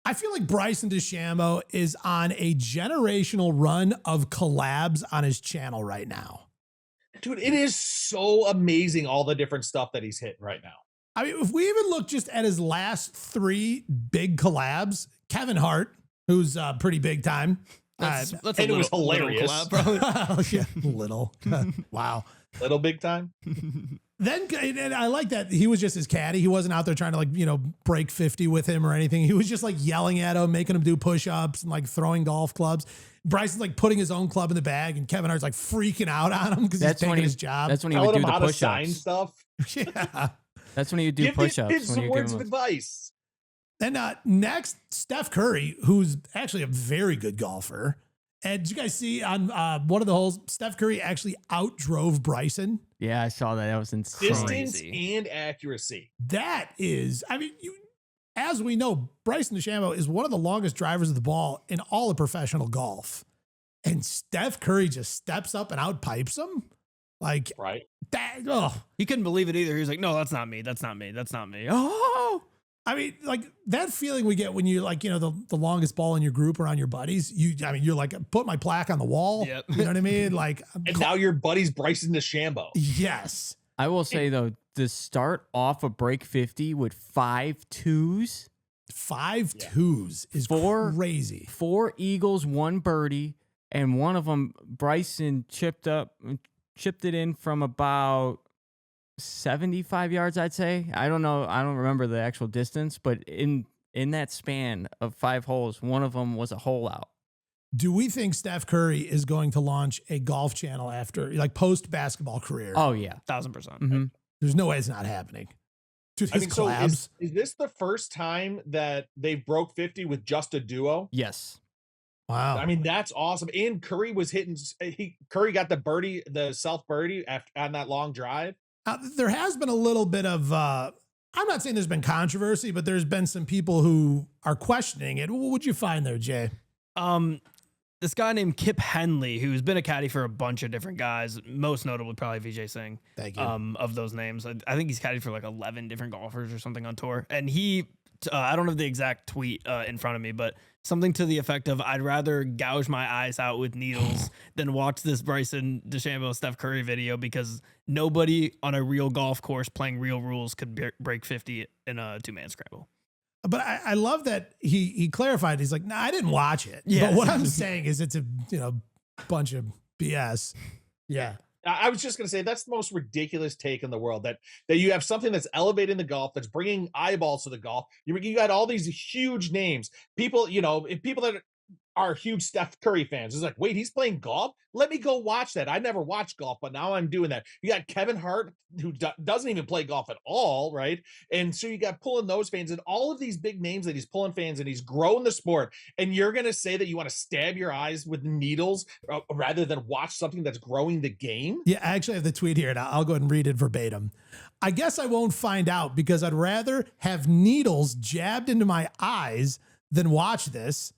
I feel like Bryson DeChambeau is on a generational run of collabs on his channel right now. Dude, it is so amazing all the different stuff that he's hitting right now. I mean, if we even look just at his last 3 big collabs, Kevin Hart, who's pretty big time. That's and it was hilarious. Collab, probably. Yeah, little. Wow. Little big time. Then, and I like that he was just his caddy. He wasn't out there trying to like, break 50 with him or anything. He was just like yelling at him, making him do push-ups and like throwing golf clubs. Bryson's like putting his own club in the bag and Kevin Hart's like freaking out on him because he's taking his job. That's when he would do the push-ups. Sign stuff. Yeah. That's when you do push-ups. Give some words of advice. And next, Steph Curry, who's actually a very good golfer. And did you guys see on one of the holes, Steph Curry actually outdrove Bryson? Yeah, I saw that. That was insane. Distance and accuracy. That is, I mean, as we know, Bryson DeChambeau is one of the longest drivers of the ball in all of professional golf. And Steph Curry just steps up and outpipes him. Like, right. That, oh. He couldn't believe it either. He was like, no, that's not me. That's not me. That's not me. Oh, I mean, like that feeling we get when you like, the longest ball in your group around your buddies. You're like, put my plaque on the wall. Yep. You know what I mean? Like, and now your buddy's Bryson DeChambeau. Yes. I will say though, to start off a break 50 with 5 2s. 5 2s is crazy. 4 eagles, 1 birdie, and one of them, Bryson chipped it in from about 75 yards, I'd say. I don't know. I don't remember the actual distance, but in that span of 5 holes, one of them was a hole out. Do we think Steph Curry is going to launch a golf channel after, like, post-basketball career? Oh, yeah. 1,000%. Mm-hmm. There's no way it's not happening. Dude, his collabs. So is this the first time that they've broke 50 with just a duo? Yes. Wow. I mean, that's awesome. And Curry was hitting, Curry got the self birdie on that long drive. There has been a little bit of, I'm not saying there's been controversy, but there's been some people who are questioning it. What would you find there, Jay? This guy named Kip Henley, who's been a caddy for a bunch of different guys, most notably probably Vijay Singh. Thank you. Of those names. I think he's caddied for like 11 different golfers or something on tour. And he, I don't have the exact tweet in front of me, but something to the effect of, I'd rather gouge my eyes out with needles than watch this Bryson DeChambeau Steph Curry video, because nobody on a real golf course playing real rules could break 50 in a 2-man scramble. But I love that he clarified. He's like, nah, I didn't watch it. Yeah. But what I'm saying is it's a bunch of BS. Yeah. I was just going to say, that's the most ridiculous take in the world, that you have something that's elevating the golf, that's bringing eyeballs to the golf. You got all these huge names. People, people that are huge Steph Curry fans. It's like, wait, he's playing golf? Let me go watch that. I never watched golf, but now I'm doing that. You got Kevin Hart, who doesn't even play golf at all, right? And so you got pulling those fans and all of these big names that he's pulling fans, and he's growing the sport. And you're going to say that you want to stab your eyes with needles rather than watch something that's growing the game? Yeah, I actually have the tweet here, and I'll go ahead and read it verbatim. I guess I won't find out, because I'd rather have needles jabbed into my eyes than watch this.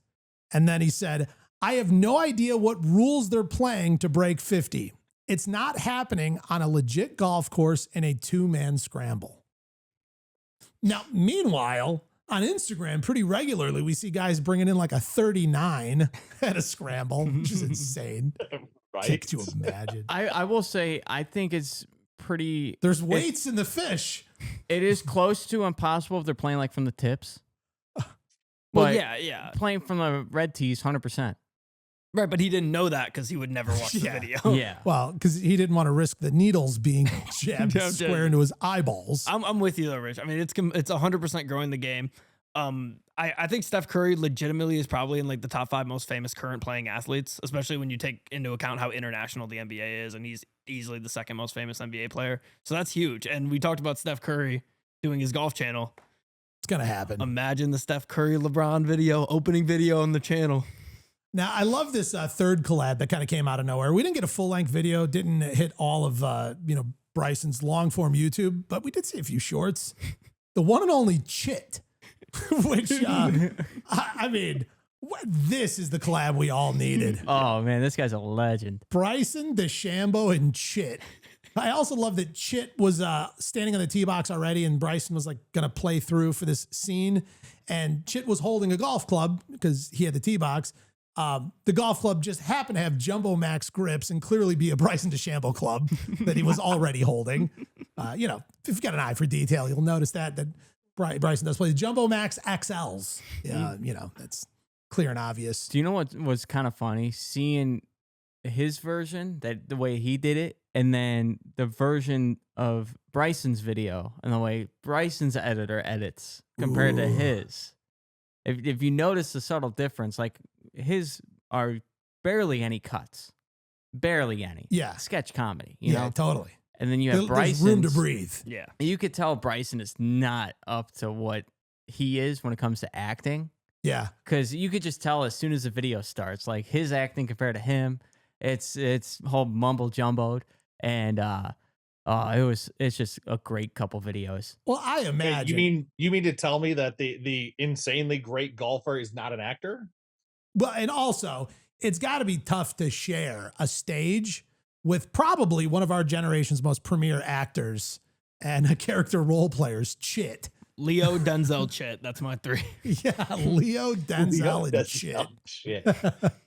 And then he said, I have no idea what rules they're playing to break 50. It's not happening on a legit golf course in a 2-man scramble. Now, meanwhile, on Instagram, pretty regularly, we see guys bringing in like a 39 at a scramble, which is insane. Right? To imagine. I will say, I think it's pretty... There's weights in the fish. It is close to impossible if they're playing like from the tips. Well, But yeah. playing from the red tees, 100%. Right, but he didn't know that because he would never watch the video. Yeah. Well, because he didn't want to risk the needles being jabbed square into his eyeballs. I'm with you though, Rich. I mean, it's 100% growing the game. I think Steph Curry legitimately is probably in like the top 5 most famous current playing athletes, especially when you take into account how international the NBA is, and he's easily the 2nd most famous NBA player. So that's huge. And we talked about Steph Curry doing his golf channel. It's going to happen. Imagine the Steph Curry LeBron video, opening video on the channel. Now, I love this third collab that kind of came out of nowhere. We didn't get a full-length video, didn't hit all of Bryson's long-form YouTube, but we did see a few shorts. The one and only Chit, which, I mean, this is the collab we all needed. Oh, man, this guy's a legend. Bryson DeChambeau and Chit I also love that Chit was standing on the tee box already, and Bryson was like going to play through for this scene. And Chit was holding a golf club because he had the tee box. The golf club just happened to have Jumbo Max grips and clearly be a Bryson DeChambeau club that he was already holding. You know, if you've got an eye for detail, you'll notice that Bryson does play the Jumbo Max XLs. Yeah, you know, that's clear and obvious. Do you know what was kind of funny? Seeing his version, that the way he did it, and then the version of Bryson's video and the way Bryson's editor edits compared to his. If you notice the subtle difference, like his are barely any cuts. Barely any. Yeah. Sketch comedy, you know? Totally. And then you have Bryson. There's room to breathe. Yeah. You could tell Bryson is not up to what he is when it comes to acting. Yeah. Because you could just tell as soon as the video starts, like his acting compared to him, it's whole mumble jumbled. And it's just a great couple videos. Well, I imagine. You mean to tell me that the insanely great golfer is not an actor? Well, and also it's got to be tough to share a stage with probably one of our generation's most premier actors and character role players, Chit. Leo, Denzel, Chet. That's my three. Yeah, Leo, Denzel, and Chit.